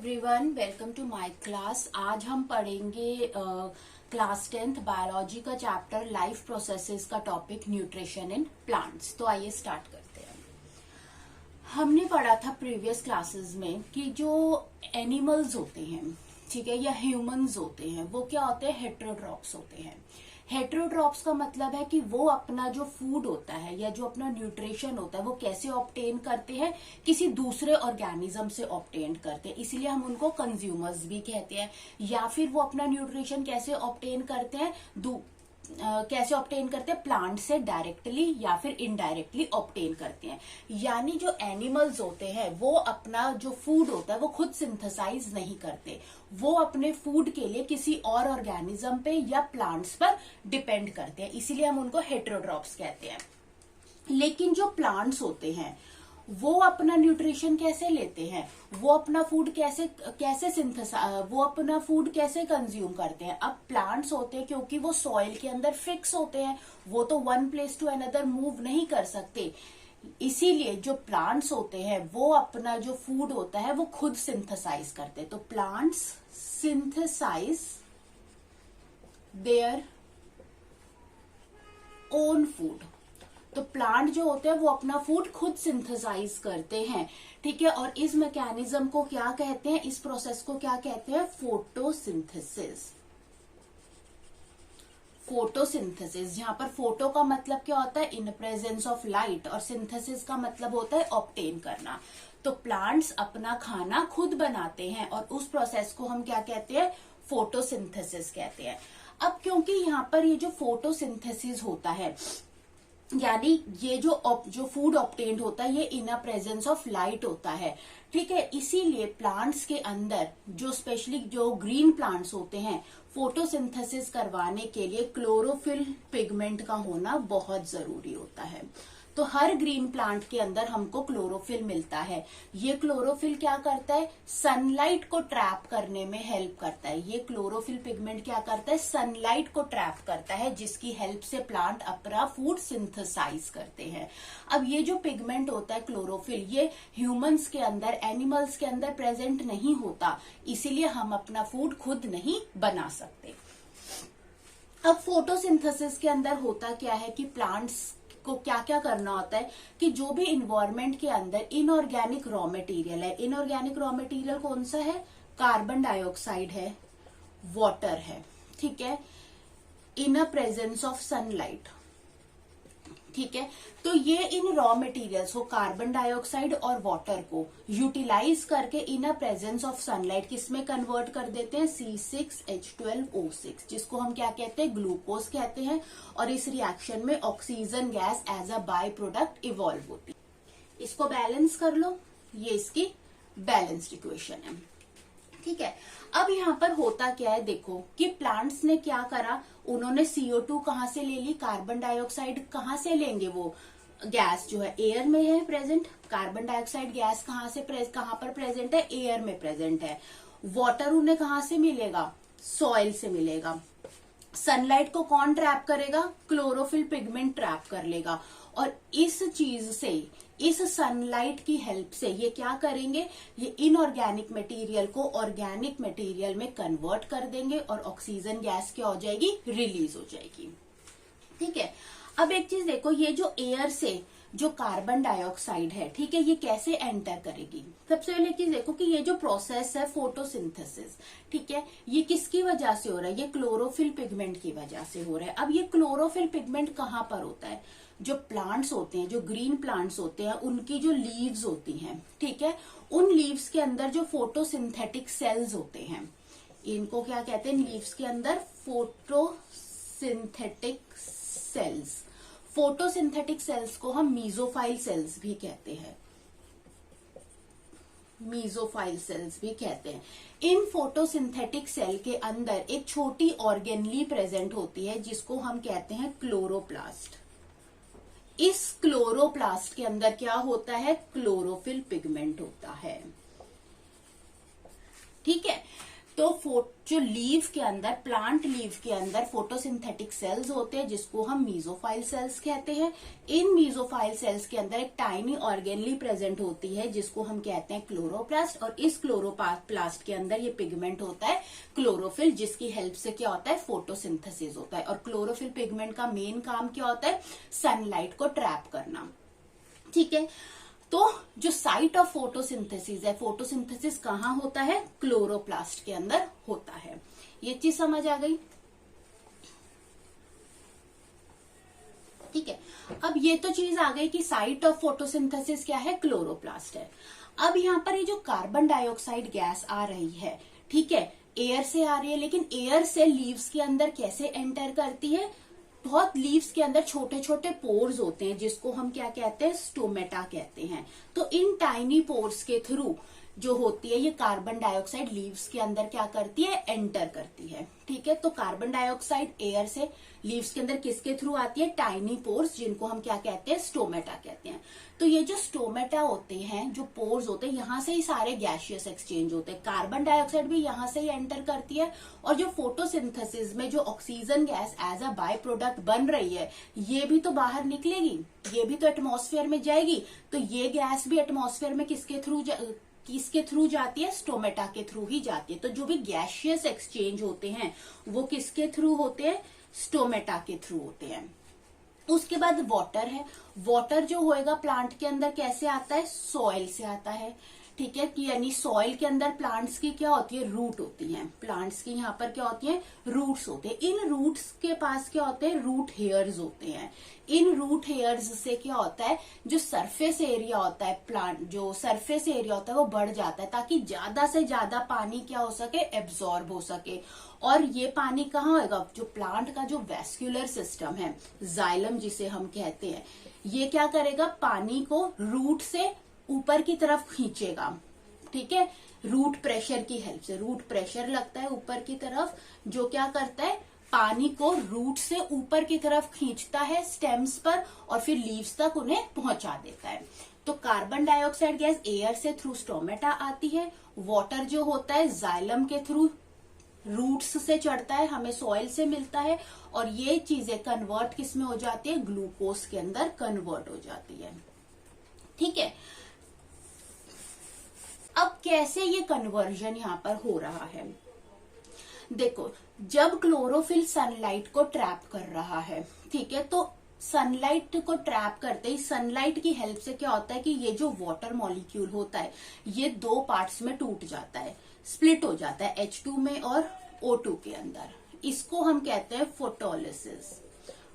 Everyone, welcome to my class. आज हम पढ़ेंगे क्लास 10th बायोलॉजी का चैप्टर लाइफ प्रोसेसेस का टॉपिक न्यूट्रिशन इन प्लांट्स। तो आइए स्टार्ट करते हैं। हमने पढ़ा था प्रीवियस क्लासेस में कि जो एनिमल्स होते हैं, ठीक है, या ह्यूमंस होते हैं, वो क्या होते हैं? हेटेरोट्रॉप्स होते हैं। हेटेरोट्रॉप्स का मतलब है कि वो अपना जो फूड होता है या जो अपना न्यूट्रिशन होता है वो कैसे ऑब्टेन करते हैं? किसी दूसरे ऑर्गेनिज्म से ऑब्टेन करते हैं, इसलिए हम उनको कंज्यूमर्स भी कहते हैं। या फिर वो अपना न्यूट्रिशन कैसे ऑब्टेन करते हैं? कैसे ऑब्टेन करते हैं? प्लांट से डायरेक्टली या फिर इनडायरेक्टली ऑब्टेन करते हैं। यानी जो एनिमल्स होते हैं वो अपना जो फूड होता है वो खुद सिंथेसाइज नहीं करते, वो अपने फूड के लिए किसी और ऑर्गेनिज्म पे या प्लांट्स पर डिपेंड करते हैं, इसीलिए हम उनको हेटेरोट्रॉप्स कहते हैं। लेकिन जो प्लांट्स होते हैं वो अपना न्यूट्रिशन कैसे लेते हैं? वो अपना फूड वो अपना फूड कैसे कंज्यूम करते हैं? अब प्लांट्स होते हैं क्योंकि वो सॉइल के अंदर फिक्स होते हैं, वो तो one place to another move नहीं कर सकते, इसीलिए जो प्लांट्स होते हैं वो अपना जो फूड होता है वो खुद सिंथेसाइज करते हैं। तो plants synthesize their own food. तो प्लांट जो होते हैं वो अपना फूड खुद सिंथेसाइज करते हैं, ठीक है। और इस मैकेनिज्म को क्या कहते हैं? इस प्रोसेस को क्या कहते हैं? फोटोसिंथेसिस। फोटोसिंथेसिस, जहां पर फोटो का मतलब क्या होता है? इन प्रेजेंस ऑफ लाइट, और सिंथेसिस का मतलब होता है ऑब्टेन करना। तो प्लांट्स अपना खाना खुद बनाते हैं और उस प्रोसेस को हम क्या कहते हैं? फोटोसिंथेसिस कहते हैं। अब क्योंकि यहाँ पर ये जो फोटोसिंथेसिस होता है, यानी ये जो फूड ऑब्टेन्ड होता है ये इन अ प्रेजेंस ऑफ लाइट होता है, ठीक है, इसीलिए प्लांट्स के अंदर जो स्पेशली जो ग्रीन प्लांट्स होते हैं फोटोसिंथेसिस करवाने के लिए क्लोरोफिल पिगमेंट का होना बहुत जरूरी होता है। तो हर ग्रीन प्लांट के अंदर हमको क्लोरोफिल मिलता है। ये क्लोरोफिल क्या करता है? सनलाइट को ट्रैप करने में हेल्प करता है। ये क्लोरोफिल पिगमेंट क्या करता है? सनलाइट को ट्रैप करता है, जिसकी हेल्प से प्लांट अपना फूड सिंथेसाइज करते हैं। अब ये जो पिगमेंट होता है क्लोरोफिल, ये ह्यूमंस के अंदर, एनिमल्स के अंदर प्रेजेंट नहीं होता, इसीलिए हम अपना फूड खुद नहीं बना सकते। अब फोटोसिंथेसिस के अंदर होता क्या है कि प्लांट्स को क्या क्या करना होता है कि जो भी इन्वायरमेंट के अंदर इनऑर्गेनिक रॉ मटेरियल है, इनऑर्गेनिक रॉ मटेरियल कौन सा है? कार्बन डाइऑक्साइड है, वाटर है, ठीक है, इन अ प्रेजेंस ऑफ सनलाइट, ठीक है। तो ये इन रॉ मटेरियल्स को, कार्बन डाइऑक्साइड और वाटर को यूटिलाइज करके इन अ प्रेजेंस ऑफ सनलाइट किसमें कन्वर्ट कर देते हैं? C6H12O6, जिसको हम क्या कहते हैं? ग्लूकोज कहते हैं। और इस रिएक्शन में oxygen gas as a by product evolve होती है। इसको बैलेंस कर लो, ये इसकी बैलेंस्ड इक्वेशन है, ठीक है। अब यहाँ पर होता क्या है, देखो कि प्लांट्स ने क्या करा, उन्होंने CO2 कहाँ से ले ली? कार्बन डाइऑक्साइड कहाँ से लेंगे? वो गैस जो है एयर में है प्रेजेंट। कार्बन डाइऑक्साइड गैस कहाँ पर प्रेजेंट है? एयर में प्रेजेंट है। वाटर उन्हें कहाँ से मिलेगा? सॉइल से मिलेगा। सनलाइट को कौन ट्रैप करेगा? क्लोरोफिल पिगमेंट ट्रैप कर लेगा। और इस चीज से, इस सनलाइट की हेल्प से ये क्या करेंगे? ये इनऑर्गेनिक मटेरियल को ऑर्गेनिक मटेरियल में कन्वर्ट कर देंगे और ऑक्सीजन गैस क्या हो जाएगी? रिलीज हो जाएगी, ठीक है। अब एक चीज देखो, ये जो एयर से जो कार्बन डाइऑक्साइड है, ठीक है, ये कैसे एंटर करेगी? सबसे पहले चीज देखो कि ये जो प्रोसेस है फोटोसिंथेसिस, ठीक है, ये किसकी वजह से हो रहा है? ये क्लोरोफिल पिगमेंट की वजह से हो रहा है। अब ये क्लोरोफिल पिगमेंट कहाँ पर होता है? जो प्लांट्स होते हैं, जो ग्रीन प्लांट्स होते हैं, उनकी जो लीव्स होती हैं, ठीक है, उन लीव्स के अंदर जो फोटोसिंथेटिक सेल्स होते हैं, इनको क्या कहते हैं? लीव्स के अंदर फोटोसिंथेटिक सेल्स। फोटोसिंथेटिक सेल्स को हम मीजोफाइल सेल्स भी कहते हैं, मीजोफाइल सेल्स भी कहते हैं। इन फोटोसिंथेटिक सेल के अंदर एक छोटी ऑर्गेनली प्रेजेंट होती है जिसको हम कहते हैं क्लोरोप्लास्ट। इस क्लोरोप्लास्ट के अंदर क्या होता है? क्लोरोफिल पिगमेंट होता है, ठीक है। तो जो लीव के अंदर, प्लांट लीव के अंदर फोटोसिंथेटिक सेल्स होते हैं जिसको हम मीजोफाइल सेल्स कहते हैं। इन मीजोफाइल सेल्स के अंदर एक टाइनी ऑर्गेनली प्रेजेंट होती है जिसको हम कहते हैं क्लोरोप्लास्ट, और इस क्लोरोप्लास्ट के अंदर ये पिगमेंट होता है क्लोरोफिल, जिसकी हेल्प से क्या होता है, फोटोसिंथेसिस होता है। और क्लोरोफिल पिगमेंट का मेन काम क्या होता है, सनलाइट को ट्रैप करना। ठीक है, तो जो साइट ऑफ फोटोसिंथेसिस है, फोटोसिंथेसिस कहाँ होता है, क्लोरोप्लास्ट के अंदर होता है। ये चीज समझ आ गई। ठीक है, अब ये तो चीज आ गई कि साइट ऑफ फोटोसिंथेसिस क्या है, क्लोरोप्लास्ट है। अब यहाँ पर ये जो कार्बन डाइऑक्साइड गैस आ रही है, ठीक है, एयर से आ रही है, लेकिन एयर से लीव्स के अंदर कैसे एंटर करती है, बहुत लीव्स के अंदर छोटे छोटे पोर्स होते हैं जिसको हम क्या कहते हैं, स्टोमेटा कहते हैं। तो इन टाइनी पोर्स के थ्रू जो होती है ये कार्बन डाइऑक्साइड लीव्स के अंदर क्या करती है, एंटर करती है। ठीक है, तो कार्बन डाइऑक्साइड एयर से लीव्स के अंदर किसके थ्रू आती है, टाइनी पोर्स, जिनको हम क्या कहते हैं, स्टोमेटा कहते हैं। तो ये जो स्टोमेटा होते हैं, जो पोर्स होते हैं, यहाँ से ही सारे गैसियस एक्सचेंज होते हैं। कार्बन डाइऑक्साइड भी यहाँ से ही एंटर करती है, और जो फोटोसिंथेसिस में जो oxygen gas as a by product बन रही है, ये भी तो बाहर निकलेगी, ये भी तो एटमॉस्फेयर में जाएगी। तो ये गैस भी एटमॉस्फेयर में किसके थ्रू जाती है, स्टोमेटा के थ्रू ही जाती है। तो जो भी गैसियस एक्सचेंज होते हैं वो किसके थ्रू होते हैं, स्टोमेटा के थ्रू होते हैं। उसके बाद वाटर है। वाटर जो होएगा प्लांट के अंदर कैसे आता है, सॉइल से आता है। ठीक है, कि यानी सॉइल के अंदर प्लांट्स की क्या होती है, रूट होती है। प्लांट्स की यहाँ पर क्या होती है, रूट्स होते हैं। इन रूट्स के पास क्या होते हैं, रूट हेयर्स होते हैं। इन रूट हेयर्स से क्या होता है, जो सरफेस एरिया होता है, प्लांट जो सरफेस एरिया होता है वो बढ़ जाता है, ताकि ज्यादा से ज्यादा पानी क्या हो सके, एब्जॉर्ब हो सके। और ये पानी कहाँ होगा, जो प्लांट का जो वैस्कुलर सिस्टम है, जाइलम जिसे हम कहते हैं, ये क्या करेगा, पानी को रूट से ऊपर की तरफ खींचेगा। ठीक है, रूट प्रेशर की हेल्प से, रूट प्रेशर लगता है ऊपर की तरफ, जो क्या करता है, पानी को रूट से ऊपर की तरफ खींचता है स्टेम्स पर, और फिर लीव्स तक उन्हें पहुंचा देता है। तो कार्बन डाइऑक्साइड गैस एयर से थ्रू स्टोमेटा आती है। वाटर जो होता है जाइलम के थ्रू रूट्स से चढ़ता है, हमें सॉइल से मिलता है, और ये चीजें कन्वर्ट किस में हो जाती है, ग्लूकोज के अंदर कन्वर्ट हो जाती है। ठीक है, अब कैसे ये कन्वर्जन यहाँ पर हो रहा है, देखो, जब क्लोरोफिल सनलाइट को ट्रैप कर रहा है, ठीक है, तो सनलाइट को ट्रैप करते ही सनलाइट की हेल्प से क्या होता है कि ये जो वाटर मॉलिक्यूल होता है ये दो पार्ट्स में टूट जाता है, स्प्लिट हो जाता है, H2 में और O2 के अंदर। इसको हम कहते हैं फोटोलिसिस।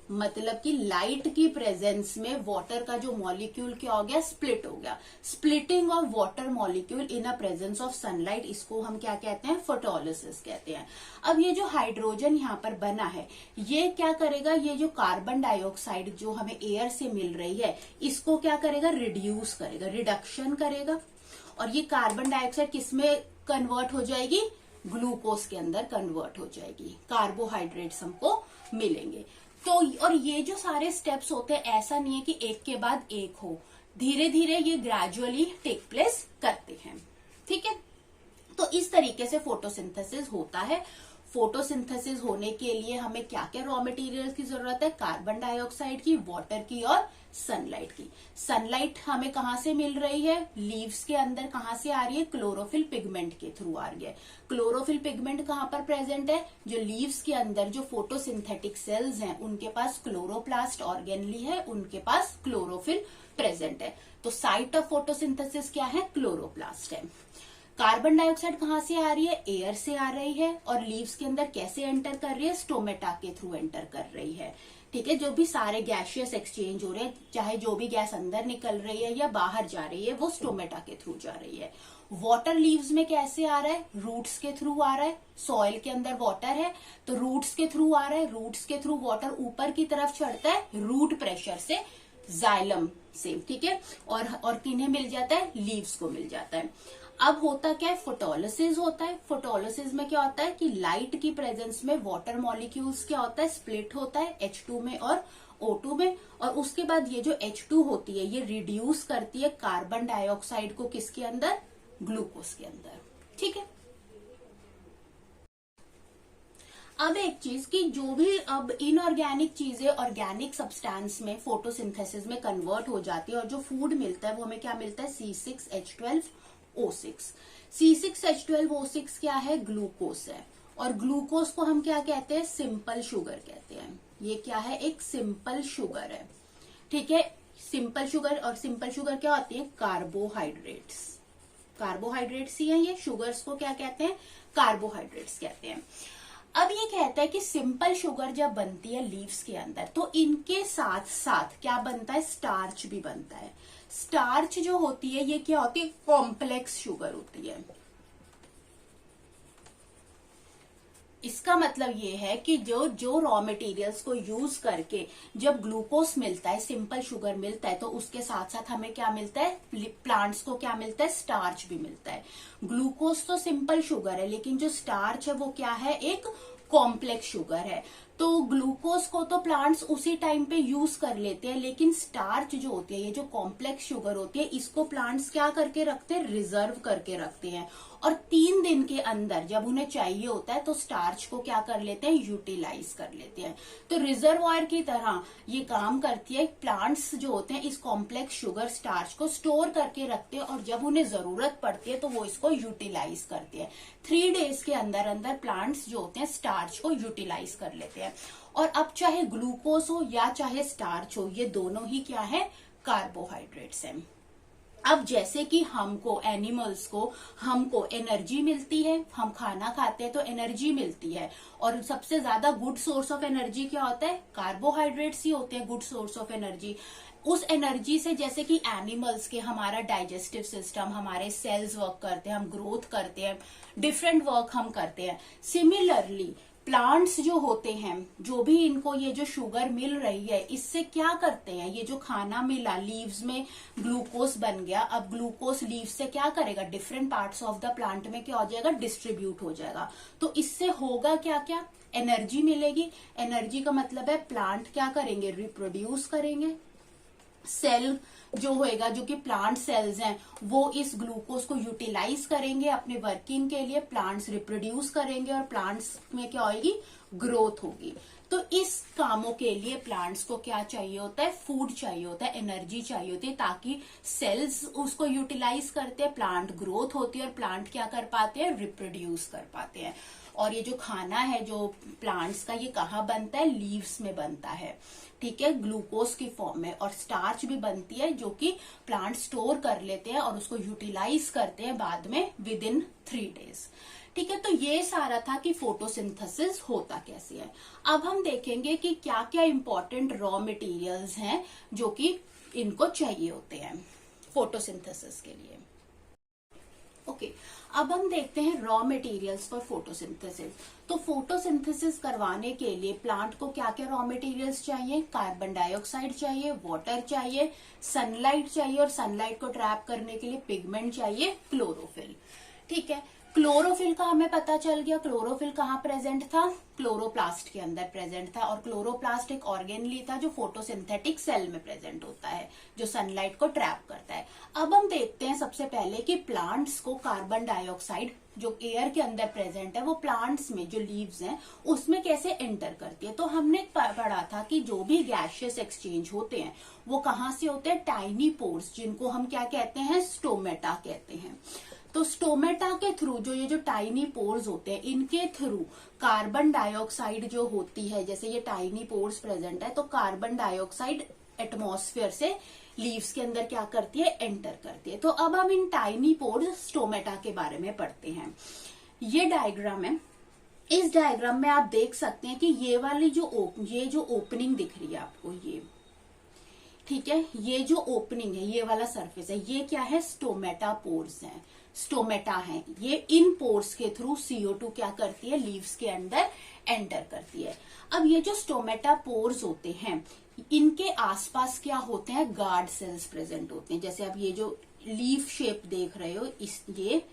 मतलब कि लाइट की प्रेजेंस में वाटर का जो मॉलिक्यूल क्या हो गया, स्प्लिट हो गया। Splitting of water molecule in a presence of sunlight, इसको हम क्या कहते हैं, फोटोलिसिस कहते हैं। अब ये जो हाइड्रोजन यहाँ पर बना है, ये क्या करेगा, ये जो कार्बन डाइऑक्साइड जो हमें एयर से मिल रही है, इसको क्या करेगा, रिड्यूस करेगा, रिडक्शन करेगा। और ये कार्बन डाइऑक्साइड किसमें कन्वर्ट हो जाएगी, ग्लूकोज के अंदर कन्वर्ट हो जाएगी, कार्बोहाइड्रेट्स हमको मिलेंगे। तो और ये जो सारे स्टेप्स होते हैं, ऐसा नहीं है कि एक के बाद एक हो, धीरे धीरे ये ग्रेजुअली टेक प्लेस करते हैं। ठीक है, तो इस तरीके से फोटोसिंथेसिस होता है। फोटोसिंथेसिस होने के लिए हमें क्या क्या रॉ मटेरियल की जरूरत है, कार्बन डाइऑक्साइड की, वाटर की और सनलाइट की। सनलाइट हमें कहाँ से मिल रही है, लीव्स के अंदर कहाँ से आ रही है, क्लोरोफिल पिगमेंट के थ्रू आ रही है। क्लोरोफिल पिगमेंट कहाँ पर प्रेजेंट है, जो लीव्स के अंदर जो फोटोसिंथेटिक सेल्स हैं उनके पास क्लोरोप्लास्ट ऑर्गेनली है, उनके पास क्लोरोफिल प्रेजेंट है। तो साइट ऑफ फोटोसिंथेसिस क्या है, क्लोरोप्लास्ट है। कार्बन डाइऑक्साइड कहाँ से आ रही है, एयर से आ रही है, और लीव्स के अंदर कैसे एंटर कर रही है, स्टोमेटा के थ्रू एंटर कर रही है। ठीक है, जो भी सारे गैसियस एक्सचेंज हो रहे हैं, चाहे जो भी गैस अंदर निकल रही है या बाहर जा रही है, वो स्टोमेटा के थ्रू जा रही है। वाटर लीव्स में कैसे आ रहा है, रूट्स के थ्रू आ रहा है। सॉइल के अंदर वाटर है तो रूट्स के थ्रू आ रहा है, रूट्स के थ्रू वाटर ऊपर की तरफ चढ़ता है रूट प्रेशर से, जाइलम से। ठीक है, और किन्हें मिल जाता है, लीव्स को मिल जाता है। अब होता क्या है, फोटोलिसिस होता है। फोटोलिसिस में क्या होता है कि लाइट की प्रेजेंस में वाटर मॉलिक्यूल्स क्या होता है, स्प्लिट होता है H2 में और O2 में, और उसके बाद ये जो H2 होती है ये रिड्यूस करती है कार्बन डाइऑक्साइड को किसके अंदर, ग्लूकोज के अंदर। ठीक है, अब एक चीज कि जो भी अब इनऑर्गेनिक चीजें ऑर्गेनिक सब्सटेंस में फोटोसिंथेसिस में कन्वर्ट हो जाती है और जो फूड मिलता है वो हमें क्या मिलता है, C6H12O6। C6H12O6 क्या है, ग्लूकोज है। और ग्लूकोज को हम क्या कहते हैं, सिंपल शुगर कहते हैं। ये क्या है, एक सिंपल शुगर है। ठीक है, सिंपल शुगर। और सिंपल शुगर क्या होती है, कार्बोहाइड्रेट्स। कार्बोहाइड्रेट्स ही है ये, शुगर्स को क्या कहते हैं, कार्बोहाइड्रेट्स कहते हैं। अब ये कहता है कि सिंपल शुगर जब बनती है लीव्स के अंदर तो इनके साथ साथ क्या बनता है, स्टार्च भी बनता है। स्टार्च जो होती है ये क्या होती है, कॉम्प्लेक्स शुगर होती है। इसका मतलब ये है कि जो रॉ मटेरियल्स को यूज करके जब ग्लूकोज मिलता है, सिंपल शुगर मिलता है, तो उसके साथ साथ हमें क्या मिलता है, प्लांट्स को क्या मिलता है, स्टार्च भी मिलता है। ग्लूकोज तो सिंपल शुगर है, लेकिन जो स्टार्च है वो क्या है, एक कॉम्प्लेक्स शुगर है। तो ग्लूकोज को तो प्लांट्स उसी टाइम पे यूज कर लेते हैं, लेकिन स्टार्च जो होती है, ये जो कॉम्प्लेक्स शुगर होती है, इसको प्लांट्स क्या करके रखते हैं, रिजर्व करके रखते हैं। और 3 दिन के अंदर जब उन्हें चाहिए होता है तो स्टार्च को क्या कर लेते हैं, यूटिलाइज कर लेते हैं। तो रिजर्वायर की तरह ये काम करती है। प्लांट्स जो होते हैं इस कॉम्प्लेक्स शुगर स्टार्च को स्टोर करके रखते हैं और जब उन्हें जरूरत पड़ती है तो वो इसको यूटिलाइज करते हैं। 3 डेज के अंदर अंदर प्लांट्स जो होते हैं स्टार्च को यूटिलाइज कर लेते हैं। और अब चाहे ग्लूकोज हो या चाहे स्टार्च हो, ये दोनों ही क्या है, कार्बोहाइड्रेट्स हैं। अब जैसे कि हमको एनिमल्स को हमको एनर्जी मिलती है, हम खाना खाते हैं तो एनर्जी मिलती है, और सबसे ज्यादा गुड सोर्स ऑफ एनर्जी क्या होता है, कार्बोहाइड्रेट्स ही होते हैं गुड सोर्स ऑफ एनर्जी। उस एनर्जी से जैसे कि एनिमल्स के हमारा डाइजेस्टिव सिस्टम, हमारे सेल्स वर्क करते हैं, हम ग्रोथ करते हैं, डिफरेंट वर्क हम करते हैं। सिमिलरली प्लांट्स जो होते हैं, जो भी इनको ये जो शुगर मिल रही है, इससे क्या करते हैं, ये जो खाना मिला लीव्स में ग्लूकोज बन गया, अब ग्लूकोज लीव्स से क्या करेगा, different parts of the plant में क्या हो जाएगा, डिस्ट्रीब्यूट हो जाएगा। तो इससे होगा क्या क्या, एनर्जी मिलेगी। एनर्जी का मतलब है प्लांट क्या करेंगे, रिप्रोड्यूस करेंगे। सेल जो होएगा, जो कि प्लांट सेल्स हैं, वो इस ग्लूकोज को यूटिलाइज करेंगे अपने वर्किंग के लिए। प्लांट्स रिप्रोड्यूस करेंगे और प्लांट्स में क्या होगी, ग्रोथ होगी। तो इस कामों के लिए प्लांट्स को क्या चाहिए होता है, फूड चाहिए होता है, एनर्जी चाहिए होती है, ताकि सेल्स उसको यूटिलाइज करते हैं, प्लांट ग्रोथ होती है और प्लांट क्या कर पाते हैं, रिप्रोड्यूस कर पाते हैं। और ये जो खाना है जो प्लांट्स का, ये कहाँ बनता है, लीव्स में बनता है। ठीक है, ग्लूकोज की फॉर्म में। और स्टार्च भी बनती है जो कि प्लांट स्टोर कर लेते हैं और उसको यूटिलाइज करते हैं बाद में विद इन 3 डेज। ठीक है, तो ये सारा था कि फोटोसिंथेसिस होता कैसे है। अब हम देखेंगे कि क्या क्या इंपॉर्टेंट रॉ मटेरियल्स हैं जो कि इनको चाहिए होते हैं फोटोसिंथेसिस के लिए। ओके, अब हम देखते हैं रॉ मटेरियल्स फॉर फोटोसिंथेसिस। तो फोटोसिंथेसिस करवाने के लिए प्लांट को क्या क्या रॉ मटेरियल्स चाहिए, कार्बन डाइऑक्साइड चाहिए, वाटर चाहिए, सनलाइट चाहिए, और सनलाइट को ट्रैप करने के लिए पिगमेंट चाहिए, क्लोरोफिल। ठीक है, क्लोरोफिल का हमें पता चल गया। क्लोरोफिल कहाँ प्रेजेंट था, क्लोरोप्लास्ट के अंदर प्रेजेंट था। और क्लोरोप्लास्ट एक ऑर्गेनली था जो फोटोसिंथेटिक सेल में प्रेजेंट होता है, जो सनलाइट को ट्रैप करता है। अब हम देखते हैं सबसे पहले कि प्लांट्स को कार्बन डाइऑक्साइड जो एयर के अंदर प्रेजेंट है वो प्लांट्स में जो लीव्स हैं उसमें कैसे एंटर करती है। तो हमने पढ़ा था कि जो भी गैसियस एक्सचेंज होते हैं वो कहाँ से होते हैं, टाइनी पोर्स, जिनको हम क्या कहते हैं, स्टोमेटा कहते हैं। तो स्टोमेटा के थ्रू जो ये जो टाइनी पोर्स होते हैं, इनके थ्रू कार्बन डाइऑक्साइड जो होती है, जैसे ये टाइनी पोर्स प्रेजेंट है, तो कार्बन डाइऑक्साइड एटमॉस्फेयर से लीव्स के अंदर क्या करती है, एंटर करती है। तो अब हम इन टाइनी पोर्स स्टोमेटा के बारे में पढ़ते हैं। ये डायग्राम है, इस डायग्राम में आप देख सकते हैं कि ये वाली जो ओपनिंग दिख रही है आपको, ये ठीक है, ये जो ओपनिंग है, ये वाला सरफेस है, ये क्या है, स्टोमेटा पोर्स है, स्टोमेटा है। ये इन पोर्स के थ्रू CO2 क्या करती है, लीव्स के अंदर एंटर करती है। अब ये जो स्टोमेटा पोर्स होते हैं, इनके आसपास क्या होते हैं, गार्ड सेल्स प्रेजेंट होते हैं। जैसे आप ये जो लीफ शेप देख रहे हो, ये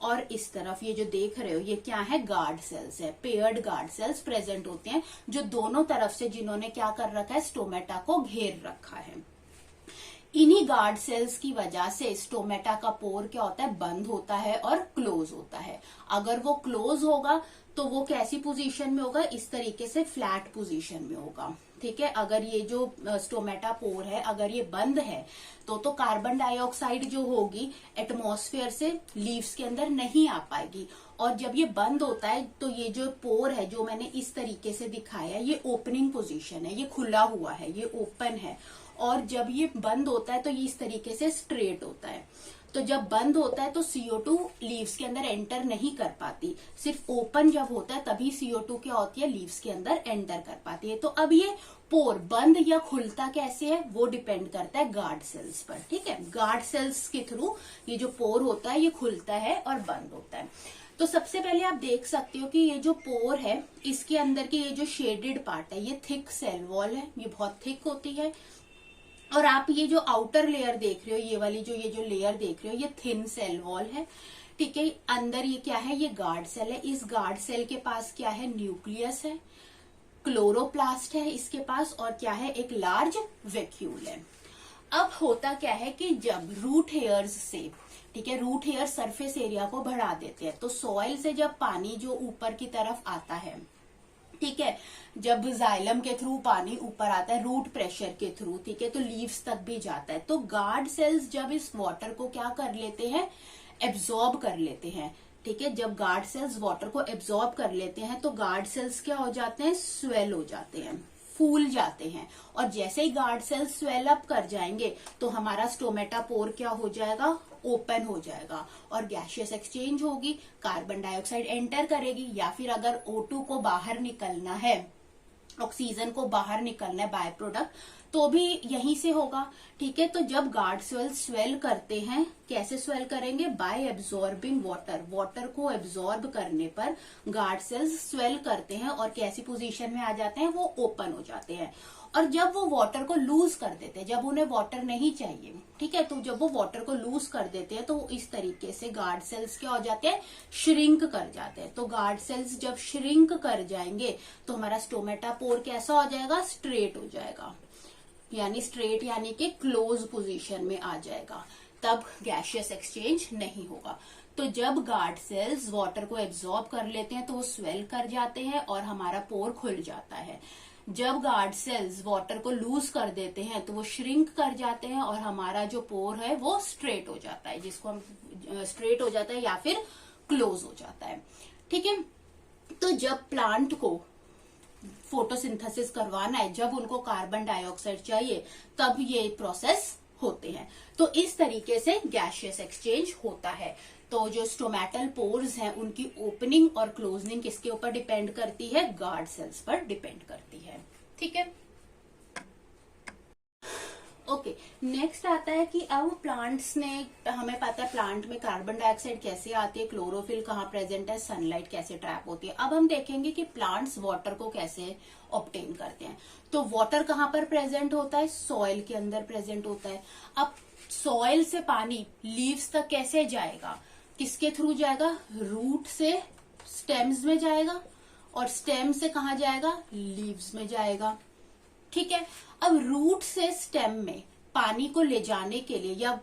और इस तरफ ये जो देख रहे हो, ये क्या है, गार्ड सेल्स है। पेयर्ड गार्ड सेल्स प्रेजेंट होते हैं जो दोनों तरफ से, जिन्होंने क्या कर रखा है, स्टोमेटा को घेर रखा है। इन्हीं गार्ड सेल्स की वजह से स्टोमेटा का पोर क्या होता है, बंद होता है और क्लोज होता है। अगर वो क्लोज होगा तो वो कैसी पोजीशन में होगा, इस तरीके से फ्लैट पोजीशन में होगा। ठीक है, अगर ये जो स्टोमेटा पोर है अगर ये बंद है तो कार्बन डाइऑक्साइड जो होगी एटमॉस्फेयर से लीव्स के अंदर नहीं आ पाएगी। और जब ये बंद होता है तो ये जो पोर है जो मैंने इस तरीके से दिखाया है, ये ओपनिंग पोजीशन है, ये खुला हुआ है, ये ओपन है। और जब ये बंद होता है तो ये इस तरीके से स्ट्रेट होता है। तो जब बंद होता है तो CO2 लीव्स के अंदर एंटर नहीं कर पाती, सिर्फ ओपन जब होता है तभी CO2 क्या होती है, लीव्स के अंदर एंटर कर पाती है। तो अब ये पोर बंद या खुलता कैसे है वो डिपेंड करता है गार्ड सेल्स पर। ठीक है, गार्ड सेल्स के थ्रू ये जो पोर होता है ये खुलता है और बंद होता है। तो सबसे पहले आप देख सकते हो कि ये जो पोर है इसके अंदर की ये जो शेडेड पार्ट है ये थिक सेल वॉल है, ये बहुत थिक होती है। और आप ये जो आउटर लेयर देख रहे हो, ये वाली जो लेयर देख रहे हो, ये थिन सेल वॉल है। ठीक है, अंदर ये क्या है, ये गार्ड सेल है। इस गार्ड सेल के पास क्या है, न्यूक्लियस है, क्लोरोप्लास्ट है इसके पास, और क्या है, एक लार्ज वैक्यूल है। अब होता क्या है कि जब रूट हेयर्स से, ठीक है, रूट हेयर सरफेस एरिया को बढ़ा देते हैं, तो सॉइल से जब पानी जो ऊपर की तरफ आता है, ठीक है, जब जाइलम के थ्रू पानी ऊपर आता है रूट प्रेशर के थ्रू, ठीक है, तो लीव्स तक भी जाता है। तो गार्ड सेल्स जब इस वाटर को क्या कर लेते हैं, एब्जॉर्ब कर लेते हैं। ठीक है, जब गार्ड सेल्स वाटर को एब्जॉर्ब कर लेते हैं तो गार्ड सेल्स क्या हो जाते हैं, स्वेल हो जाते हैं, फूल जाते हैं। और जैसे ही गार्ड सेल्स स्वेल अप कर जाएंगे तो हमारा स्टोमेटा पोर क्या हो जाएगा, ओपन हो जाएगा और गैसियस एक्सचेंज होगी, कार्बन डाइऑक्साइड एंटर करेगी, या फिर अगर O2 को बाहर निकलना है, ऑक्सीजन को बाहर निकलना है बाय प्रोडक्ट, तो भी यहीं से होगा। ठीक है, तो जब गार्ड सेल्स स्वेल करते हैं, कैसे स्वेल करेंगे, बाय एब्जॉर्बिंग वाटर, वाटर को एब्जॉर्ब करने पर गार्ड सेल्स स्वेल करते हैं और कैसी पोजीशन में आ जाते हैं, वो ओपन हो जाते हैं। और जब वो वाटर को लूज कर देते हैं, जब उन्हें वाटर नहीं चाहिए, ठीक है, तो जब वो वाटर को लूज कर देते हैं तो इस तरीके से गार्ड सेल्स क्या हो जाते हैं, श्रिंक कर जाते हैं। तो गार्ड सेल्स जब श्रिंक कर जाएंगे तो हमारा स्टोमेटा पोर कैसा हो जाएगा, स्ट्रेट हो जाएगा, यानी स्ट्रेट यानी कि क्लोज पोजीशन में आ जाएगा, तब गैसियस एक्सचेंज नहीं होगा। तो जब गार्ड सेल्स वाटर को एब्जॉर्ब कर लेते हैं तो वो स्वेल कर जाते हैं और हमारा पोर खुल जाता है। जब गार्ड सेल्स वाटर को लूज कर देते हैं तो वो श्रिंक कर जाते हैं और हमारा जो पोर है वो स्ट्रेट हो जाता है, जिसको हम स्ट्रेट हो जाता है या फिर क्लोज हो जाता है। ठीक है, तो जब प्लांट को फोटोसिंथेसिस करवाना है, जब उनको कार्बन डाइऑक्साइड चाहिए, तब ये प्रोसेस होते हैं। तो इस तरीके से गैसियस एक्सचेंज होता है। तो जो स्टोमेटल पोर्स हैं उनकी ओपनिंग और क्लोजनिंग किसके ऊपर डिपेंड करती है, गार्ड सेल्स पर डिपेंड करती है। ठीक है, ओके, नेक्स्ट आता है कि अब प्लांट्स ने, हमें पता है प्लांट में कार्बन डाइऑक्साइड कैसे आती है, क्लोरोफिल कहाँ प्रेजेंट है, सनलाइट कैसे ट्रैप होती है। अब हम देखेंगे कि प्लांट्स वाटर को कैसे ऑब्टेन करते हैं। तो वाटर कहाँ पर प्रेजेंट होता है, सॉइल के अंदर प्रेजेंट होता है। अब सॉइल से पानी लीव्स तक कैसे जाएगा, किसके थ्रू जाएगा, रूट से स्टेम्स में जाएगा और स्टेम से कहा जाएगा, लीव्स में जाएगा। ठीक है, अब रूट से स्टेम में पानी को ले जाने के लिए, या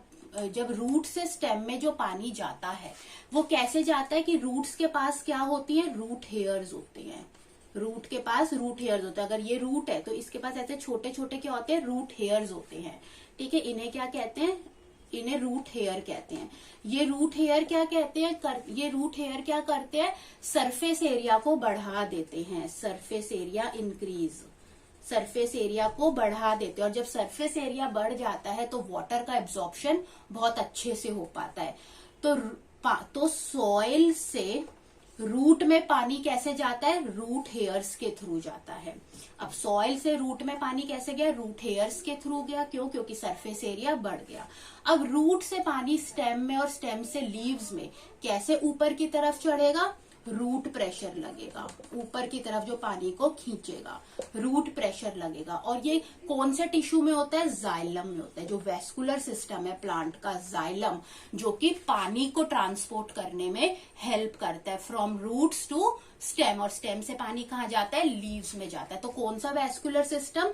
जब रूट से स्टेम में जो पानी जाता है वो कैसे जाता है कि रूट्स के पास क्या होती है, रूट हेयर्स होते हैं। रूट के पास रूट हेयर्स होते हैं। अगर ये रूट है तो इसके पास ऐसे छोटे छोटे क्या होते हैं, रूट हेयर्स होते हैं। ठीक है, इन्हें क्या कहते हैं, इन्हें रूट हेयर कहते हैं। ये रूट हेयर क्या कहते हैं, ये रूट हेयर क्या करते हैं, सरफेस एरिया को बढ़ा देते हैं, surface area increase, surface area को बढ़ा देते हैं। और जब सरफेस एरिया बढ़ जाता है तो वाटर का एब्जॉर्प्शन बहुत अच्छे से हो पाता है। तो सॉइल से रूट में पानी कैसे जाता है, रूट हेयर्स के थ्रू जाता है। अब सॉइल से रूट में पानी कैसे गया, रूट हेयर्स के थ्रू गया। क्यों, क्योंकि सरफेस एरिया बढ़ गया। अब रूट से पानी स्टेम में और स्टेम से लीव्स में कैसे ऊपर की तरफ चढ़ेगा, रूट प्रेशर लगेगा, ऊपर की तरफ जो पानी को खींचेगा, रूट प्रेशर लगेगा। और ये कौन से टिश्यू में होता है, जाइलम में होता है। जो वेस्कुलर सिस्टम है प्लांट का, जाइलम, जो कि पानी को ट्रांसपोर्ट करने में हेल्प करता है फ्रॉम रूट्स टू स्टेम। और स्टेम से पानी कहाँ जाता है, लीव्स में जाता है। तो कौन सा वेस्कुलर सिस्टम,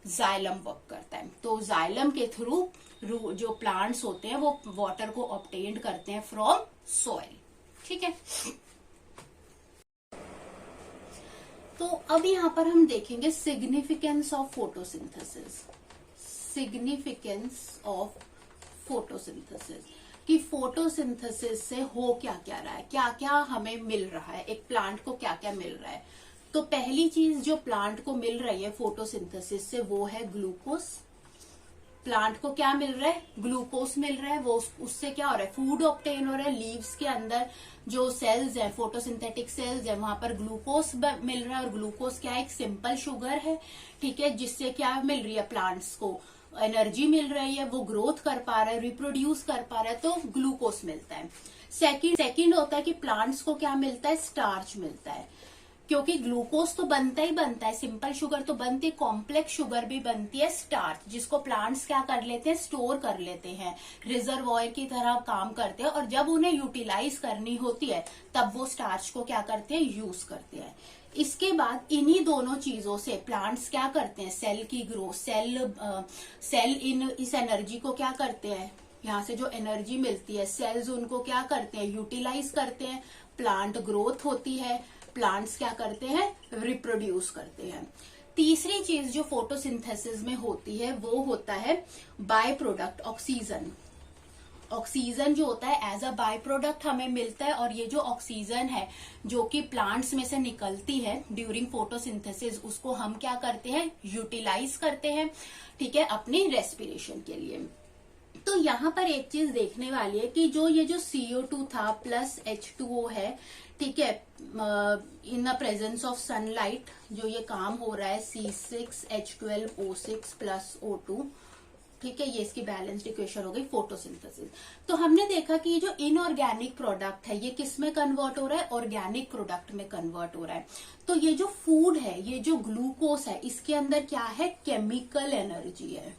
जाइलम वर्क करता है। तो जाइलम के थ्रू जो प्लांट्स होते हैं वो वाटर को ऑब्टेन करते हैं फ्रॉम सॉइल। ठीक है, तो अब यहां पर हम देखेंगे significance of photosynthesis. Significance of photosynthesis कि फोटोसिंथेसिस से हो क्या क्या रहा है, क्या क्या हमें मिल रहा है, एक प्लांट को क्या क्या मिल रहा है। तो पहली चीज जो प्लांट को मिल रही है फोटोसिंथेसिस से वो है ग्लूकोज। प्लांट को क्या मिल रहा है, ग्लूकोज मिल रहा है। वो उससे क्या हो रहा है, फूड ऑब्टेन हो रहा है। लीव्स के अंदर जो सेल्स है, फोटोसिंथेटिक सेल्स है, वहां पर ग्लूकोज मिल रहा है। और ग्लूकोज क्या है, एक सिंपल शुगर है। ठीक है, जिससे क्या मिल रही है, प्लांट्स को एनर्जी मिल रही है, वो ग्रोथ कर पा रहा है, रिप्रोड्यूस कर पा रहा है, तो ग्लूकोज मिलता है। सेकंड होता है कि प्लांट्स को क्या मिलता है, स्टार्च मिलता है। क्योंकि ग्लूकोज तो बनता ही बनता है, सिंपल शुगर तो बनती है, कॉम्प्लेक्स शुगर भी बनती है स्टार्च, जिसको प्लांट्स क्या कर लेते हैं, स्टोर कर लेते हैं, रिजर्वॉयर की तरह काम करते हैं। और जब उन्हें यूटिलाइज करनी होती है तब वो स्टार्च को क्या करते हैं, यूज करते हैं। इसके बाद इन्हीं दोनों चीजों से प्लांट्स क्या करते हैं, सेल की ग्रोथ, सेल इन इस एनर्जी को क्या करते हैं, यहाँ से जो एनर्जी मिलती है सेल्स उनको क्या करते हैं, यूटिलाइज करते हैं। प्लांट ग्रोथ होती है, प्लांट्स क्या करते हैं, रिप्रोड्यूस करते हैं। तीसरी चीज जो फोटोसिंथेसिस में होती है वो होता है बाय प्रोडक्ट ऑक्सीजन। ऑक्सीजन जो होता है एज अ बाय प्रोडक्ट हमें मिलता है। और ये जो ऑक्सीजन है जो कि प्लांट्स में से निकलती है ड्यूरिंग फोटोसिंथेसिस, उसको हम क्या करते हैं, यूटिलाइज करते हैं। ठीक है, अपनी रेस्पिरेशन के लिए। तो यहाँ पर एक चीज देखने वाली है कि जो ये जो CO2 था प्लस H2O है, ठीक है, in the presence of sunlight जो ये काम हो रहा है C6H12O6 प्लस O2, ठीक है, ये इसकी बैलेंस्ड इक्वेशन हो गई फोटोसिंथेसिस। तो हमने देखा कि ये जो इनऑर्गेनिक प्रोडक्ट है ये किस में कन्वर्ट हो रहा है, ऑर्गेनिक प्रोडक्ट में कन्वर्ट हो रहा है। तो ये जो फूड है, ये जो ग्लूकोज है, इसके अंदर क्या है, केमिकल एनर्जी है।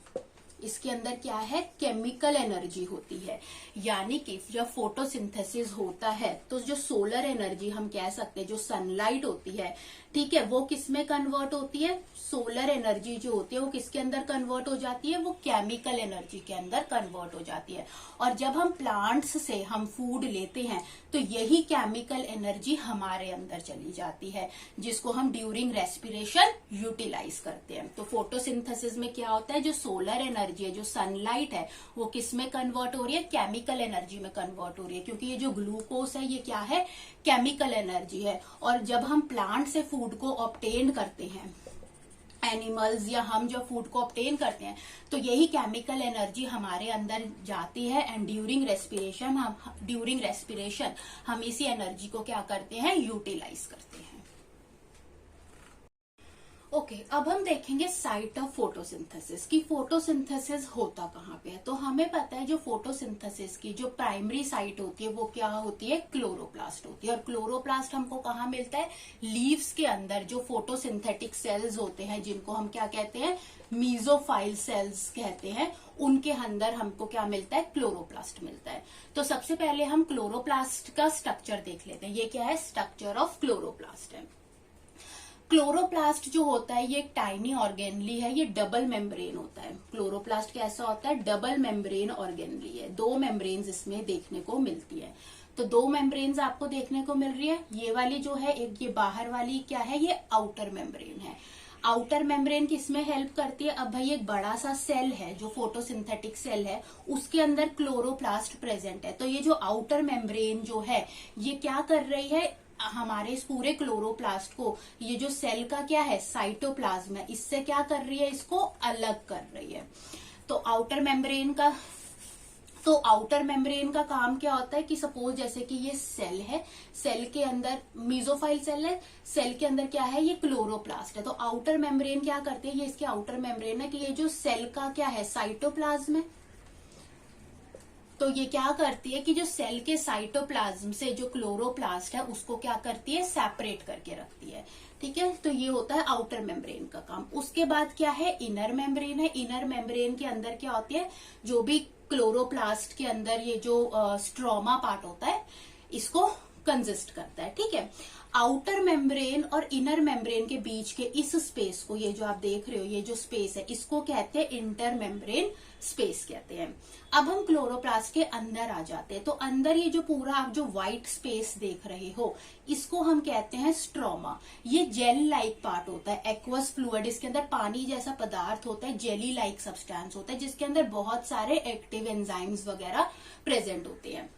इसके अंदर क्या है, केमिकल एनर्जी होती है। यानी कि जब फोटोसिंथेसिस होता है तो जो सोलर एनर्जी हम कह सकते हैं, जो सनलाइट होती है, ठीक है, वो किस में कन्वर्ट होती है, सोलर एनर्जी जो होती है वो किसके अंदर कन्वर्ट हो जाती है, वो केमिकल एनर्जी के अंदर कन्वर्ट हो जाती है। और जब हम प्लांट्स से हम फूड लेते हैं तो यही केमिकल एनर्जी हमारे अंदर चली जाती है, जिसको हम ड्यूरिंग रेस्पिरेशन यूटिलाइज करते हैं। तो फोटोसिंथेसिस में क्या होता है, जो सोलर एनर्जी है, जो सनलाइट है, वो किस में कन्वर्ट हो रही है, केमिकल एनर्जी में कन्वर्ट हो रही है। क्योंकि ये जो ग्लूकोज है ये क्या है, केमिकल एनर्जी है। और जब हम प्लांट से फूड को ऑब्टेन करते हैं, एनिमल्स या हम जो फूड को ऑब्टेन करते हैं, तो यही केमिकल एनर्जी हमारे अंदर जाती है। एंड ड्यूरिंग रेस्पिरेशन हम इसी एनर्जी को क्या करते हैं, यूटिलाइज करते हैं। ओके, अब हम देखेंगे साइट ऑफ फोटोसिंथेसिस कि फोटोसिंथेसिस होता कहाँ पे है। तो हमें पता है जो फोटोसिंथेसिस की जो प्राइमरी साइट होती है वो क्या होती है, क्लोरोप्लास्ट होती है। और क्लोरोप्लास्ट हमको कहाँ मिलता है, लीव्स के अंदर जो फोटोसिंथेटिक सेल्स होते हैं, जिनको हम क्या कहते हैं, मीजोफाइल सेल्स कहते हैं, उनके अंदर हमको क्या मिलता है, क्लोरोप्लास्ट मिलता है। तो सबसे पहले हम क्लोरोप्लास्ट का स्ट्रक्चर देख लेते हैं। ये क्या है, स्ट्रक्चर ऑफ क्लोरोप्लास्ट है। क्लोरोप्लास्ट जो होता है ये एक टाइनी ऑर्गेनली है, ये डबल मेम्ब्रेन होता है। क्लोरोप्लास्ट कैसा होता है, डबल मेम्ब्रेन ऑर्गेनली है। 2 मेम्ब्रेन्स इसमें देखने को मिलती है। तो 2 मेम्ब्रेन्स आपको देखने को मिल रही है। ये वाली जो है, एक ये बाहर वाली क्या है, ये आउटर मेम्ब्रेन है। आउटर मेम्ब्रेन किसमें हेल्प करती है, अब भाई एक बड़ा सा सेल है जो फोटोसिंथेटिक सेल है, उसके अंदर क्लोरोप्लास्ट प्रेजेंट है। तो ये जो आउटर मेम्ब्रेन जो है ये क्या कर रही है, हमारे इस पूरे क्लोरोप्लास्ट को, ये जो सेल का क्या है, साइटोप्लाज्म है, इससे क्या कर रही है, इसको अलग कर रही है। तो आउटर मेम्ब्रेन का काम क्या होता है कि सपोज जैसे कि ये सेल है, सेल के अंदर मीजोफाइल सेल है, सेल के अंदर क्या है, ये क्लोरोप्लास्ट है। तो आउटर मेम्ब्रेन क्या करती है, ये इसके आउटर मेम्ब्रेन है कि ये जो सेल का क्या है, साइटोप्लाज्म है, तो ये क्या करती है कि जो सेल के साइटोप्लाज्म से जो क्लोरोप्लास्ट है उसको क्या करती है, सेपरेट करके रखती है। ठीक है, तो ये होता है आउटर मेम्ब्रेन का काम। उसके बाद क्या है, इनर मेम्ब्रेन है। इनर मेम्ब्रेन के अंदर क्या होती है, जो भी क्लोरोप्लास्ट के अंदर ये जो स्ट्रोमा पार्ट होता है, इसको कंसिस्ट करता है। ठीक है, आउटर मेम्ब्रेन और इनर मेम्ब्रेन के बीच के इस स्पेस को, ये जो आप देख रहे हो ये जो स्पेस है, इसको कहते हैं इंटर मेम्ब्रेन स्पेस कहते हैं। अब हम क्लोरोप्लास्ट के अंदर आ जाते हैं। तो अंदर ये जो पूरा आप जो व्हाइट स्पेस देख रहे हो, इसको हम कहते हैं स्ट्रोमा। ये जेल लाइक पार्ट होता है, एक्वस फ्लूइड, इसके अंदर पानी जैसा पदार्थ होता है, जेली लाइक सब्सटेंस होता है, जिसके अंदर बहुत सारे एक्टिव एंजाइम्स वगैरह प्रेजेंट होते हैं।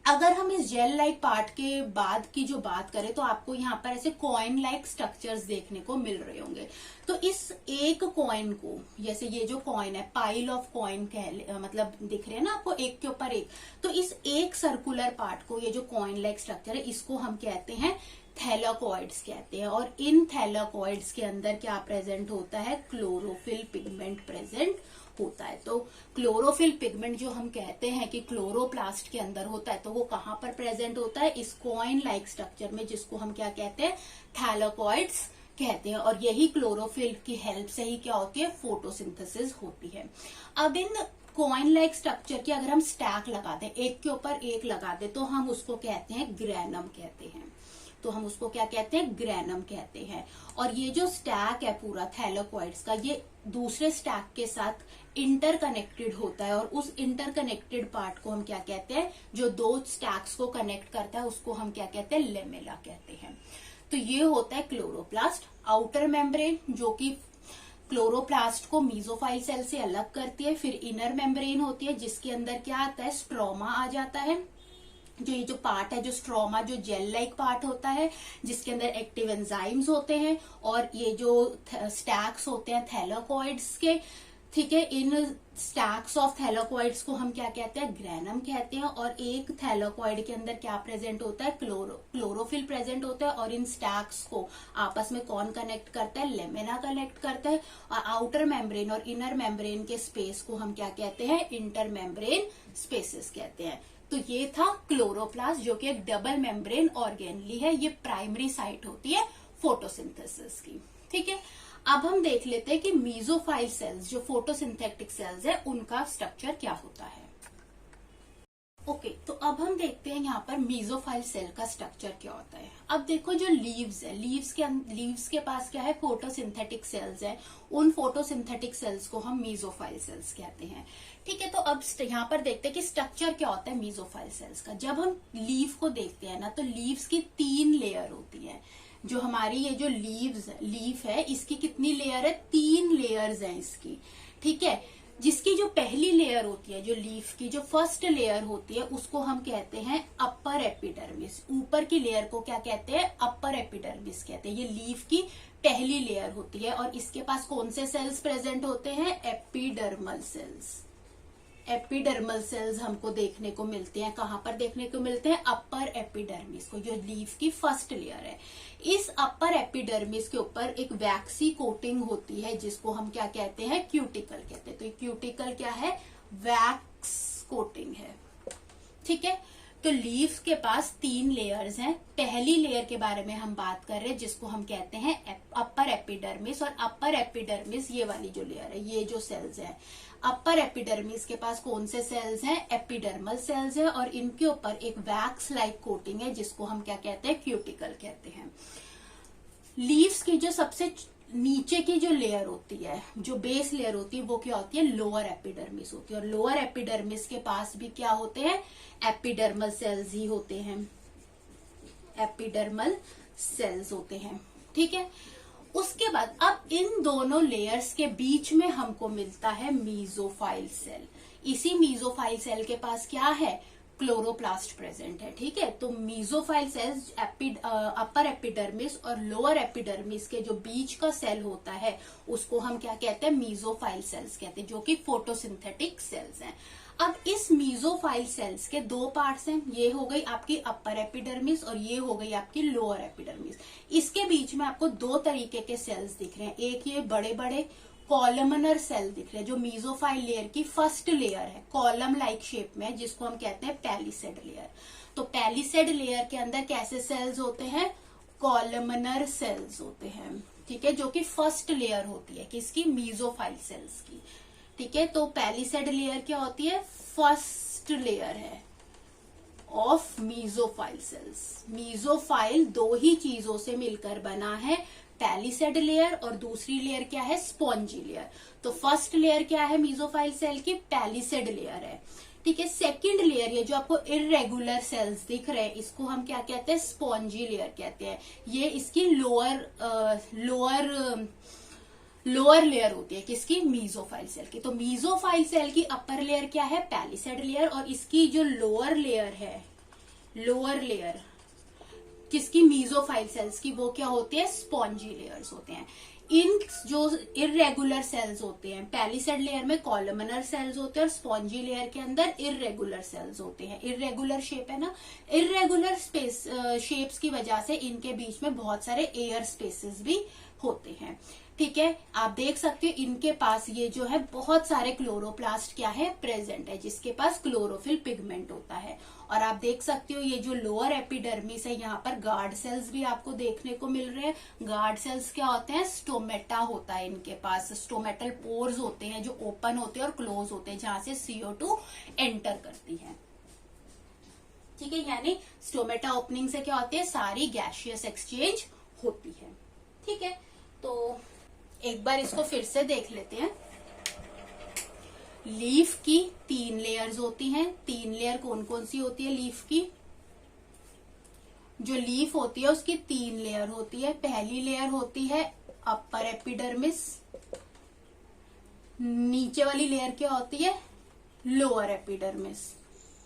अगर हम इस जेल लाइक पार्ट के बाद की जो बात करें तो आपको यहाँ पर ऐसे कॉइन लाइक स्ट्रक्चर्स देखने को मिल रहे होंगे। तो इस एक कॉइन को, जैसे ये जो कॉइन है, पाइल ऑफ कॉइन मतलब दिख रहे हैं ना आपको एक के ऊपर एक, तो इस एक सर्कुलर पार्ट को, ये जो कॉइन लाइक स्ट्रक्चर है, इसको हम कहते हैं थैलाकोइड्स कहते हैं। और इन थैलाकोइड्स के अंदर क्या प्रेजेंट होता है? क्लोरोफिल पिगमेंट प्रेजेंट होता है। तो क्लोरोफिल पिगमेंट जो हम कहते हैं कि क्लोरोप्लास्ट के अंदर होता है, तो वो कहाँ पर प्रेजेंट होता है? इस कॉइन लाइक स्ट्रक्चर में, जिसको हम क्या कहते हैं? थैलाकोइड्स कहते हैं। और यही क्लोरोफिल की हेल्प से ही क्या होती है? फोटोसिंथेसिस होती है। अब इन कॉइन लाइक स्ट्रक्चर की अगर हम स्टैक लगा दें, एक के ऊपर एक लगा दें, तो हम उसको कहते हैं ग्रेनम कहते हैं। तो हम उसको क्या कहते हैं? ग्रेनम कहते हैं। और ये जो स्टैक है पूरा थैलाकोइड्स का, ये दूसरे स्टैक के साथ इंटरकनेक्टेड होता है। और उस इंटरकनेक्टेड पार्ट को हम क्या कहते हैं? जो दो स्टैक्स को कनेक्ट करता है, उसको हम क्या कहते हैं? लेमेला कहते हैं। तो ये होता है क्लोरोप्लास्ट। आउटर मेम्ब्रेन जो कि क्लोरोप्लास्ट को मीजोफाइल सेल से अलग करती है। फिर इनर मेम्ब्रेन होती है, जिसके अंदर क्या आता है? स्ट्रोमा आ जाता है। जो ये जो पार्ट है, जो स्ट्रोमा, जो जेल लाइक पार्ट होता है, जिसके अंदर एक्टिव एंजाइम्स होते हैं। और ये जो स्टैक्स होते हैं थैलाकोइड्स के, ठीक है, इन स्टैक्स ऑफ थैलाकोइड्स को हम क्या कहते हैं? ग्रेनम कहते हैं। और एक थैलाकोइड के अंदर क्या प्रेजेंट होता है? क्लोरोफिल प्रेजेंट होता है। और इन स्टैक्स को आपस में कौन कनेक्ट करता है? लेमिना कनेक्ट करता है। और आउटर मेम्ब्रेन और इनर मेम्ब्रेन के स्पेस को हम क्या कहते हैं? इंटर मेम्ब्रेन स्पेसेस कहते हैं। तो ये था क्लोरोप्लास्ट, जो कि एक डबल मेम्ब्रेन ऑर्गेनली है। ये प्राइमरी साइट होती है फोटोसिंथेसिस की। ठीक है, अब हम देख लेते हैं कि मीजोफाइल सेल्स, जो फोटोसिंथेटिक सेल्स है, उनका स्ट्रक्चर क्या होता है। ओके, तो अब हम देखते हैं यहाँ पर मीजोफाइल सेल का स्ट्रक्चर क्या होता है। अब देखो, जो लीव्स है, लीव्स के पास क्या है? फोटोसिंथेटिक सेल्स है। उन फोटोसिंथेटिक सेल्स को हम मीजोफाइल सेल्स कहते हैं। ठीक है, तो अब यहाँ पर देखते हैं कि स्ट्रक्चर क्या होता है मीजोफाइल सेल्स का। जब हम लीफ को देखते हैं ना, तो लीव्स की 3 लेयर होती है। जो हमारी ये जो लीफ है, इसकी कितनी लेयर है? 3 लेयर्स हैं इसकी। ठीक है, जिसकी जो पहली लेयर होती है, जो लीफ की जो फर्स्ट लेयर होती है, उसको हम कहते हैं अपर एपिडर्मिस। ऊपर की लेयर को क्या कहते हैं? अपर एपिडर्मिस कहते हैं। ये लीफ की पहली लेयर होती है। और इसके पास कौन से सेल्स प्रेजेंट होते हैं? Epidermal cells. एपिडर्मल सेल्स हमको देखने को मिलते हैं। कहां पर देखने को मिलते हैं? अपर एपिडर्मिस को, जो लीफ की फर्स्ट लेयर है। इस अपर एपिडर्मिस के ऊपर एक वैक्सी कोटिंग होती है, जिसको हम क्या कहते हैं? क्यूटिकल कहते हैं। तो क्यूटिकल क्या है? वैक्स कोटिंग है। ठीक है, तो लीफ के पास 3 लेयर्स हैं। पहली लेयर के बारे में हम बात कर रहे हैं, जिसको हम कहते हैं अपर एपिडर्मिस। और अपर एपिडर्मिस ये वाली जो लेयर है, ये जो सेल्स है, अपर एपिडर्मिस के पास कौन से सेल्स हैं? एपिडर्मल सेल्स है। और इनके ऊपर एक वैक्स लाइक कोटिंग है, जिसको हम क्या कहते हैं? क्यूटिकल कहते हैं। लीव्स की जो सबसे नीचे की जो लेयर होती है, जो बेस लेयर होती है, वो क्या होती है? लोअर एपिडर्मिस होती है। और लोअर एपिडर्मिस के पास भी क्या होते हैं? एपिडर्मल सेल्स ही होते हैं। एपिडर्मल सेल्स होते हैं। ठीक है, उसके बाद अब इन दोनों लेयर्स के बीच में हमको मिलता है मीजोफाइल सेल। इसी मीजोफाइल सेल के पास क्या है? क्लोरोप्लास्ट प्रेजेंट है। ठीक है, तो मीजोफाइल सेल्स अपर एपिडर्मिस और लोअर एपिडर्मिस के जो बीच का सेल होता है, उसको हम क्या कहते हैं? मीजोफाइल सेल्स कहते हैं, जो कि फोटोसिंथेटिक सेल्स हैं। अब इस मीजोफाइल सेल्स के 2 पार्ट्स हैं। ये हो गई आपकी अपर एपिडर्मिस और ये हो गई आपकी लोअर एपिडर्मिस। इसके बीच में आपको 2 तरीके के सेल्स दिख रहे हैं। एक ये बड़े बड़े कॉलमनर सेल दिख रहे हैं, जो मीजोफाइल लेयर की फर्स्ट लेयर है, कॉलम लाइक शेप में, जिसको हम कहते हैं पैलिसेड लेयर। तो पैलिसेड लेयर के अंदर कैसे सेल्स होते हैं? कॉलमनर सेल्स होते हैं। ठीक है, जो कि फर्स्ट लेयर होती है किसकी? मीजोफाइल सेल्स की। ठीक है, तो पैलिसेड लेयर क्या होती है? फर्स्ट लेयर है। Of mesophyll cells. मीजोफाइल दो ही चीजों से मिलकर बना है, पैलिसेड लेयर और दूसरी लेयर क्या है, स्पॉन्जी लेयर। तो फर्स्ट लेयर क्या है मीजोफाइल सेल की, पैलिसेड लेयर है, ठीक है। सेकंड लेयर ये जो आपको इरेगुलर सेल्स दिख रहे हैं इसको हम क्या कहते हैं, स्पॉन्जी लेयर कहते हैं। ये इसकी लोअर लेयर होती है किसकी, मीजोफाइल सेल की। तो मीजोफाइल सेल की अपर लेयर क्या है, पैलिसेड लेयर, और इसकी जो लोअर लेयर है, लोअर लेयर किसकी, मीजोफाइल सेल्स की, वो क्या होती है, स्पॉन्जी लेयर्स होते हैं। इन जो इरेगुलर सेल्स होते हैं, पैलिसेड लेयर में कॉलमनर सेल्स होते हैं और स्पॉन्जी लेयर के अंदर इरेगुलर सेल्स होते हैं। इरेगुलर शेप है ना, इरेगुलर स्पेस शेप्स की वजह से इनके बीच में बहुत सारे एयर स्पेसेस भी होते हैं, ठीक है। आप देख सकते हो इनके पास ये जो है बहुत सारे क्लोरोप्लास्ट क्या है, प्रेजेंट है, जिसके पास क्लोरोफिल पिगमेंट होता है। और आप देख सकते हो ये जो लोअर एपिडर्मिस है, यहाँ पर गार्ड सेल्स भी आपको देखने को मिल रहे हैं। गार्ड सेल्स क्या होते हैं, स्टोमेटा होता है इनके पास, स्टोमेटल पोर्स होते हैं जो ओपन होते हैं और क्लोज होते हैं, जहां से CO2 एंटर करती है, ठीक है। यानी स्टोमेटा ओपनिंग से क्या होती है, सारी गैसियस एक्सचेंज होती है, ठीक है। तो एक बार इसको फिर से देख लेते हैं। लीफ की 3 लेयर्स होती हैं। 3 लेयर कौन कौन सी होती है लीफ की, जो लीफ होती है उसकी 3 लेयर होती है। पहली लेयर होती है अपर एपिडर्मिस, नीचे वाली लेयर क्या होती है, लोअर एपिडर्मिस,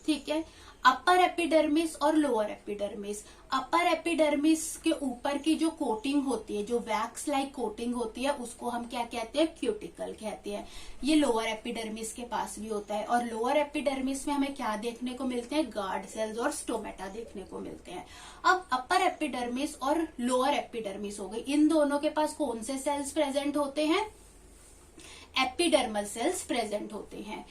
ठीक है। अपर एपिडर्मिस और लोअर एपिडर्मिस, अपर एपिडर्मिस के ऊपर की जो कोटिंग होती है, जो वैक्स लाइक कोटिंग होती है, उसको हम क्या कहते हैं, क्यूटिकल कहते हैं। ये लोअर एपिडर्मिस के पास भी होता है। और लोअर एपिडर्मिस में हमें क्या देखने को मिलते हैं, गार्ड सेल्स और स्टोमेटा देखने को मिलते हैं। अब अपर एपिडर्मिस और लोअर एपिडर्मिस हो गई, इन दोनों के पास कौन से सेल्स प्रेजेंट होते हैं, एपिडर्मल सेल्स प्रेजेंट होते हैं।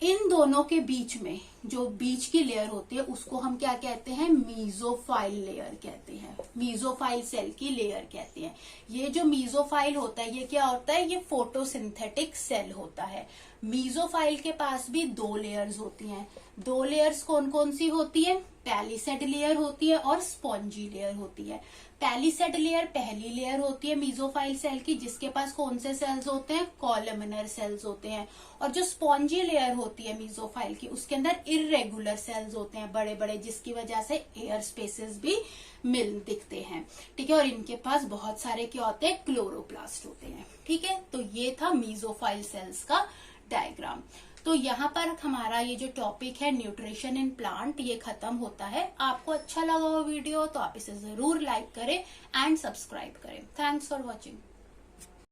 इन दोनों के बीच में जो बीच की लेयर होती है उसको हम क्या कहते हैं, मीजोफाइल लेयर कहते हैं, मीजोफाइल सेल की लेयर कहते हैं। ये जो मीजोफाइल होता है ये क्या होता है, ये फोटोसिंथेटिक सेल होता है। मीजोफाइल के पास भी 2 लेयर्स होती हैं। 2 लेयर्स कौन कौन सी होती है, पैलिसेड लेयर होती है और स्पॉन्जी लेयर होती है। पैलिसेड लेयर पहली लेयर होती है मीजोफाइल सेल की, जिसके पास कौन से सेल्स होते हैं, कॉलमनर सेल्स होते हैं। और जो स्पॉन्जी लेयर होती है मीजोफाइल की, उसके अंदर इरेगुलर सेल्स होते हैं बड़े बड़े, जिसकी वजह से एयर स्पेसेस भी दिखते हैं, ठीक है। और इनके पास बहुत सारे क्या होते हैं, क्लोरोप्लास्ट होते हैं, ठीक है। तो ये था मीजोफाइल सेल्स का डायग्राम। तो यहाँ पर हमारा ये जो टॉपिक है न्यूट्रिशन इन प्लांट, ये खत्म होता है। आपको अच्छा लगा हो वीडियो तो आप इसे जरूर लाइक करें एंड सब्सक्राइब करें। Thanks for watching.